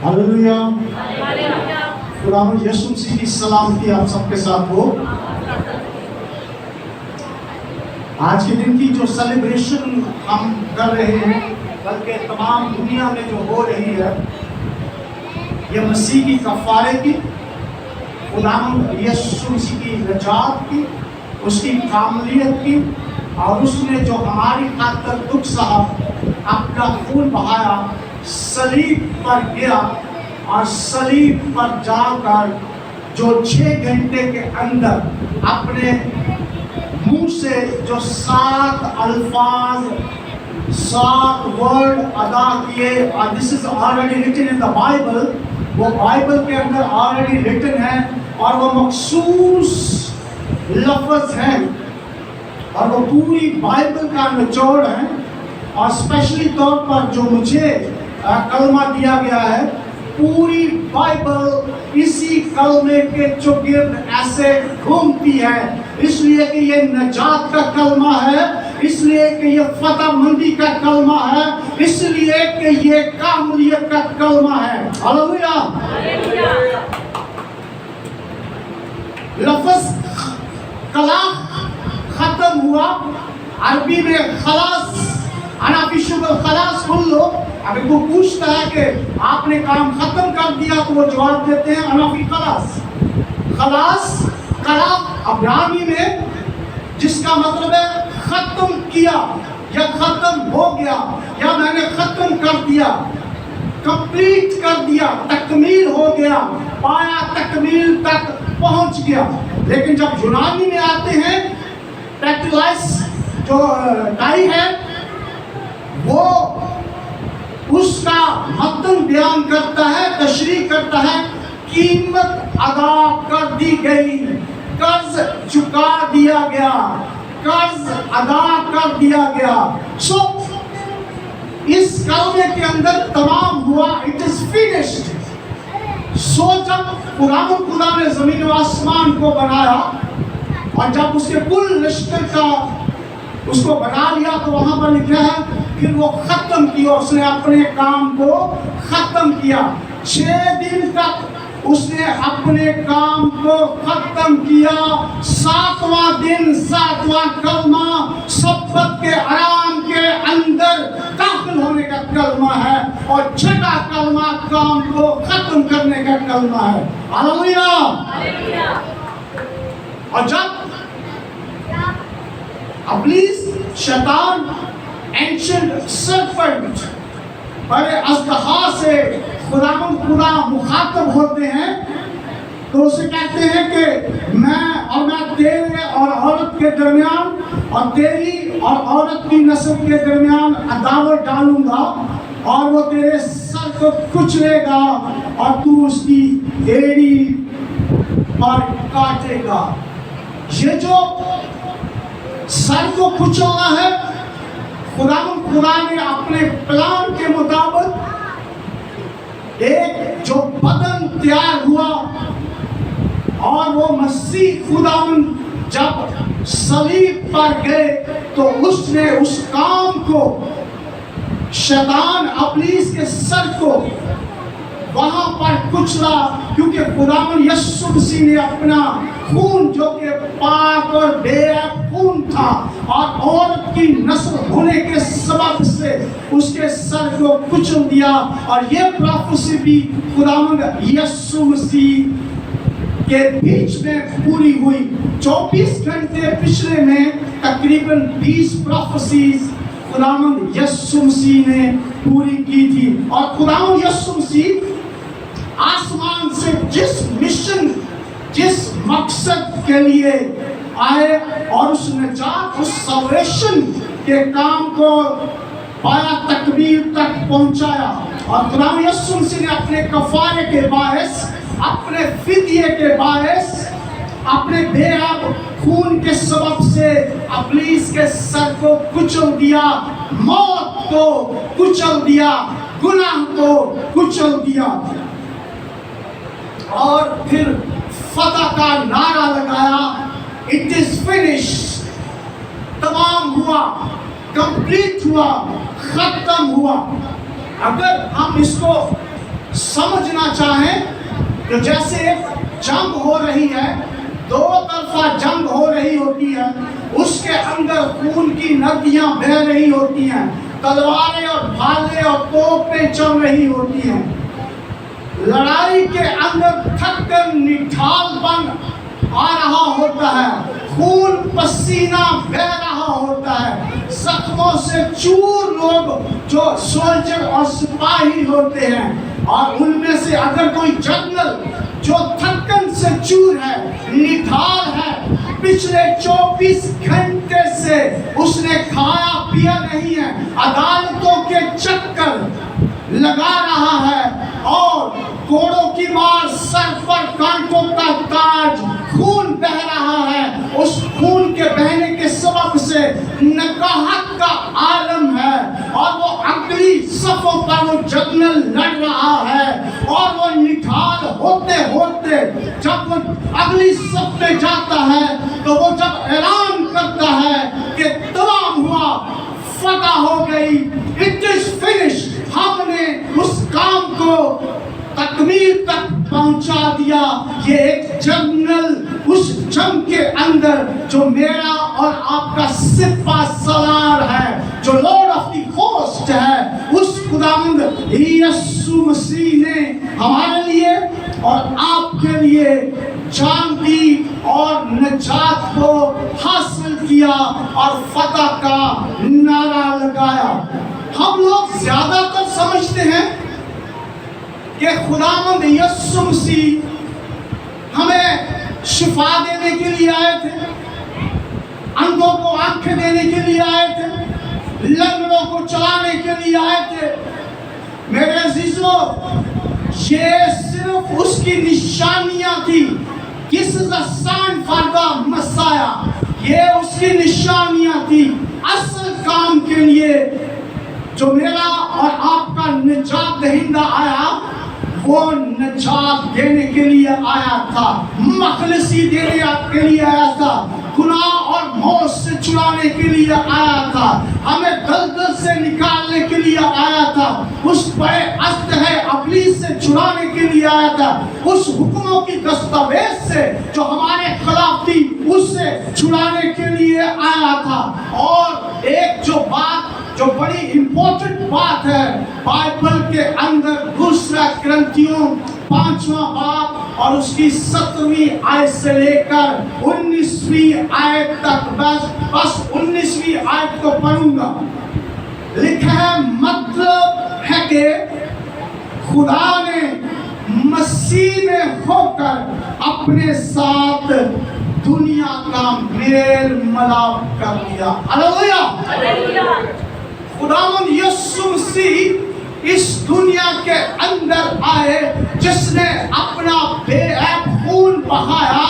Hallelujah. खुदावंद यीशु मसीह की सलामती आप सबके साथ हो। आज के दिन की जो सेलिब्रेशन हम कर रहे हैं, बल्कि तमाम दुनिया में जो हो रही है, ये मसीह की कफ़ारे की, खुदावंद यीशु मसीह की नजात की, उसकी कामलियत की, और उसने जो हमारी खातिर दुख सहा, अपना खून बहाया, सलीब पर गया और सलीब पर जाकर जो 6 घंटे के अंदर अपने मुंह से जो 7 अल्फाज 7 वर्ड अदा किए, और this is already written in the Bible, वो बाइबल के अंदर ऑलरेडी रिटन है, और वो मखसूस लफ्ज़ हैं, और वो पूरी बाइबल का निचोड़ है। और स्पेशली तौर पर जो मुझे कलमा दिया गया है, पूरी बाइबल इसी कलमे के चुगिर्द ऐसे घूमती है, इसलिए कि ये नजात का कलमा है, इसलिए कि ये फतह मंदी का कलमा है, इसलिए कि ये कामलियत का कलमा है। हालेलुया। लफ्ज़ कला खत्म हुआ, अरबी में खलास, अनाफिशुबल खलास बोल लो। अगर वो पूछता है कि आपने काम खत्म कर दिया, तो वो जवाब देते हैं अनाफी खलास। खलास कला अब्रानी में, जिसका मतलब है खत्म किया या खत्म हो गया, या मैंने खत्म कर दिया, कंप्लीट कर दिया, तकमील हो गया, पाया तकमील तक पहुंच गया। लेकिन जब यूनानी में आते हैं, टैक्टिलाइस जो टाई है, वो उसका मतलब बयान करता है, तशरीह करता है, कीमत अदा कर दी गई, कर्ज चुका दिया गया, कर्ज अदा कर दिया गया। सो इस कलमे के अंदर तमाम हुआ, इट इज फिनिश्ड। सो जब खुदा ने जमीन व आसमान को बनाया, और जब उसके कुल रिश्ते का उसको बना लिया, तो वहां पर लिखा है फिर वो खत्म किया, उसने अपने काम को खत्म किया। 6 दिन तक उसने अपने काम को खत्म किया। 7वां दिन 7वां कलमा सब्बत के आराम के अंदर दाखिल होने का कलमा है, और 6वां कलमा काम को खत्म करने का कलमा है। हालेलुया। और जब इब्लीस, शैतान, एंशिएंट सर्पेंट, बड़े अजदहा से खुदा मुखातब होते हैं, तो उसे कहते हैं कि मैं तेरे और औरत के दरमियान, और तेरी और औरत की नस्ल के दरमियान अदावत डालूंगा, और वो तेरे सर को कुचलेगा, और तू उसकी एड़ी पर काटेगा। ये जो सर को कुचलना है, खुदा ने अपने प्लान के मुताबिक एक जो बदन तैयार हुआ, और वो मसीह खुदावन जब सलीब पर गए, तो उसने उस काम को, शैतान इब्लीस के सर को वहां पर कुचला, क्योंकि खुदावन यीशु मसीह ने अपना खून, जो कि पाक और बेअब खून था, और औरत की नस्ल होने के सबब से उसके सर को कुचल दिया। और ये प्रोफेसी भी खुदावन यीशु मसीह के बीच में पूरी हुई। 24 घंटे पिछले में तकरीबन 20 प्रोफेसीज खुदावन यीशु मसीह ने पूरी की थी। और खुदावन यीशु मसीह आसमान से जिस मिशन, जिस मकसद के लिए आए, और उस नजात, उस सल्वेशन के काम को पाया तकमील तक पहुंचाया। और खुदा यीशु मसीह ने अपने कफारे के बायस, अपने फिदिये के बायस, अपने बेअब खून के सबब से इब्लीस के सर को कुचल दिया, मौत को कुचल दिया, गुनाह को कुचल दिया। और फिर फतह का नारा लगाया, इट इज फिनिश्ड। तमाम हुआ, कंप्लीट हुआ, खत्म हुआ। अगर हम इसको समझना चाहें तो जैसे जंग हो रही है, दो तरफा जंग हो रही होती है, उसके अंदर खून की नदियां बह रही होती हैं, तलवारें और भाले और तोपें चल रही होती हैं। लड़ाई के अंदर थक कर निठालपन आ रहा होता है, खून पसीना बह रहा होता है, जख्मों से चूर लोग जो सोल्जर और सिपाही होते हैं, और उनमें से अगर कोई जनरल जो थकन से चूर है, निठाल है, पिछले 24 घंटे से उसने खाया पिया नहीं है, अदालतों के चक्कर लगा रहा है और कोड़ों की मार, सर पर कांटों का ताज, खून बह रहा है, उस खून के बहने के सबब से नकाहत का आलम है, और वो अगली सफों पर वो जनरल लड़ रहा है, और वो निठाल होते होते जब वो अगली सफ में जाता है तो वो जब ऐलान करता है कि तमाम हुआ, फतह हो गई, इट इज फिनिश, हमने उस काम को तकमील तक पहुंचा दिया। ये एक जनरल उस जंग के अंदर जो मेरा और आपका सिपा सलार है, जो लॉर्ड ऑफ द होस्ट है, उस खुदावंद यीशु मसीह ने हमारे लिए और आपके लिए जान दी और निजात को हासिल किया और फतह का नारा लगाया। हम लोग ज्यादातर समझते हैं कि खुदावंद यीशु मसीह हमें शिफा देने के लिए आए थे, अंधों को आंखें देने के लिए आए थे, लंगड़ों को चलाने के लिए आए थे। मेरे अजीजों, ये सिर्फ उसकी निशानियां थी। This is a sign for the Messiah. ये उसकी निशानियां थी। असल काम के लिए जो मेरा और आपका निजात दहिंदा आया, वो निजात देने के लिए आया था, मखलसी देने के लिए आया था, गुनाह और मौत से छुड़ाने के लिए आया था, हमें दलदल से निकालने के लिए आया था, उस बड़े अस्त है अबलीस से छुड़ाने के लिए आया था, उस हुक्मों की दस्तावेज से जो हमारे खिलाफ थी उससे छुड़ाने के लिए आया था। और एक जो बात जो बड़ी इंपॉर्टेंट बात है बाइबल के अंदर, दूसरा ग्रंथियों 5वां बाब और उसकी 17वीं आयत से लेकर 19वीं आयत तक, बस 19वीं आयत को पढ़ूंगा। लिखा है, मतलब है कि खुदा ने मसीह में होकर अपने साथ दुनिया का मेल मिलाप कर दिया। हालेलुया। खुदावंद यीशु मसीह इस दुनिया के अंदर आए, जिसने अपना बेऐब खून बहाया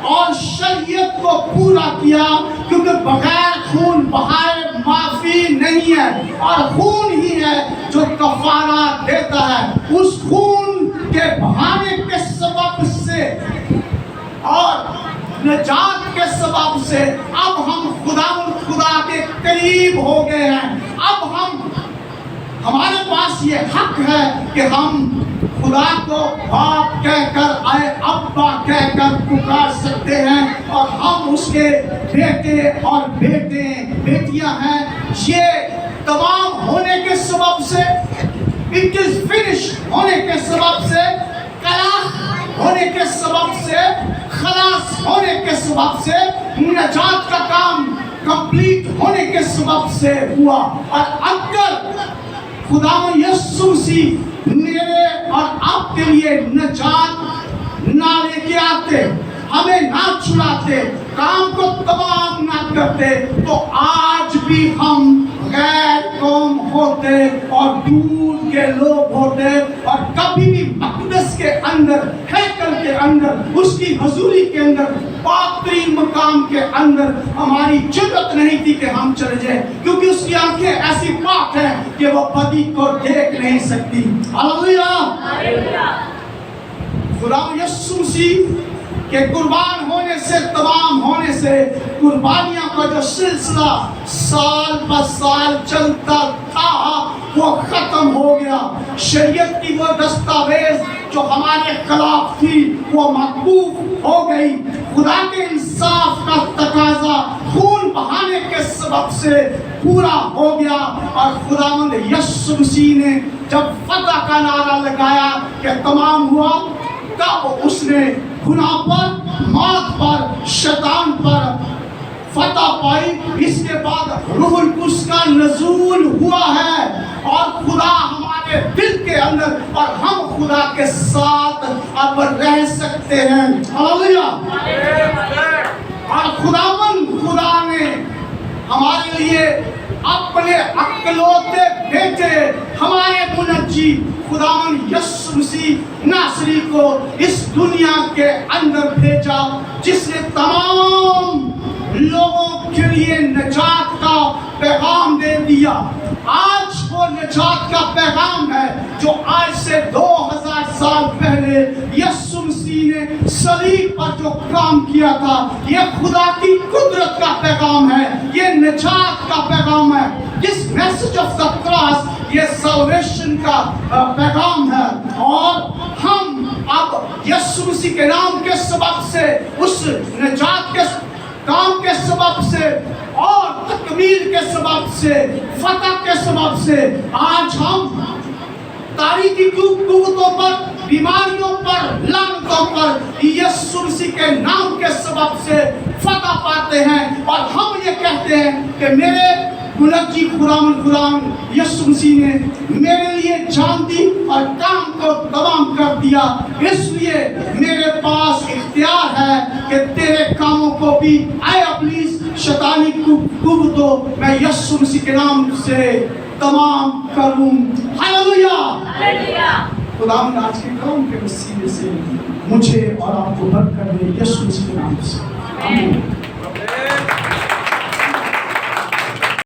और शरीयत को पूरा किया, क्योंकि बगैर खून बहाए माफी नहीं है, और खून ही है जो कफारा देता है। उस खून के बहाने के सबब से और निजात के सबब से अब हम खुदा के करीब हो गए हैं। अब हमारे पास ये हक है कि हम खुदा को बाप कहकर आए, अब्बा कहकर पुकार सकते हैं, और हम उसके बेटे और बेटियां हैं। ये तमाम होने के सबब से, इट इज फिनिश होने के सबब से, कलाह होने के सबब से, खलास होने के सबब से, निजात का काम कंप्लीट होने के सबब से हुआ। और अगर खुदावंद यीशु मसीह मेरे और आपके लिए निजात ना लेके आते, हमें ना छुड़ाते, काम को तमाम ना करते, तो आज भी हम गैर कौम होते और दूर के लोग होते, और कभी भी मक़दस के अंदर, हैकल के अंदर, उसकी हजूरी के अंदर, पाकतरीन मकाम के अंदर हमारी जुर्रत नहीं थी कि हम चले जाए, क्योंकि उसकी आंखें ऐसी पाक हैं कि वो बदी को देख नहीं सकती। हालेलुया। खुदा यीशु मसीह کہ قربان ہونے سے تمام ہونے سے قربانیاں کا جو سلسلہ سال بہ سال چلتا تھا وہ ختم ہو گیا. شریعت کی وہ دستاویز جو ہمارے خلاف تھی وہ موقوف ہو گئی. خدا کے انصاف کا تقاضا خون بہانے کے سبب سے پورا ہو گیا اور خداوند یسوع مسیح نے جب فتح کا نعرہ لگایا کہ تمام ہوا، تب اس نے گناہ پر، موت پر، شیطان پر فتح پائی. اس کے بعد روح القدس کا نزول ہوا ہے اور خدا ہمارے دل کے اندر اور ہم خدا کے ساتھ اب رہ سکتے ہیں. ہاللویا. اور خدا نے ہمارے لیے اپنے اکلوتے بیٹے ہمارے منجی خداوند یسوع مسیح ناصری کو اس دنیا کے اندر بھیجا، جس نے تمام لوگوں کے لیے نجات کا پیغام دے دیا. آج وہ نجات کا پیغام ہے جو آج سے 2000 سال پہلے یسوع مسیح نے صلیب پر جو کام کیا تھا. یہ خدا کی قدرت کا پیغام ہے، یہ نجات کا پیغام ہے. This message of the cross یہ salvation کا پیغام ہے. اور ہم اب یسوع مسیح کے نام کے سبب سے، اس نجات کے کام کے سبب سے اور تکمیل کے سبب سے، فتح کے سبب سے آج ہم تاریکی قوتوں پر، بیماریوں پر، لعنتوں پر یسوع مسیح کے نام کے سبب سے فتح پاتے ہیں. اور ہم یہ کہتے ہیں کہ میرے منجی خداوند یسوع مسیح نے میرے لیے جان دی اور کام کو تمام کر دیا. اس لیے میرے پاس اختیار ہے کہ تیرے کاموں کو بھی اے ابلیس، شیطانی قوتوں، میں یسوع مسیح کے نام سے تمام کروں. ہاللویا. خداوند آج کے کام کے وسیلے سے مجھے اور آپ کو برکت دے یسوع مسیح کے نام سے. آمین.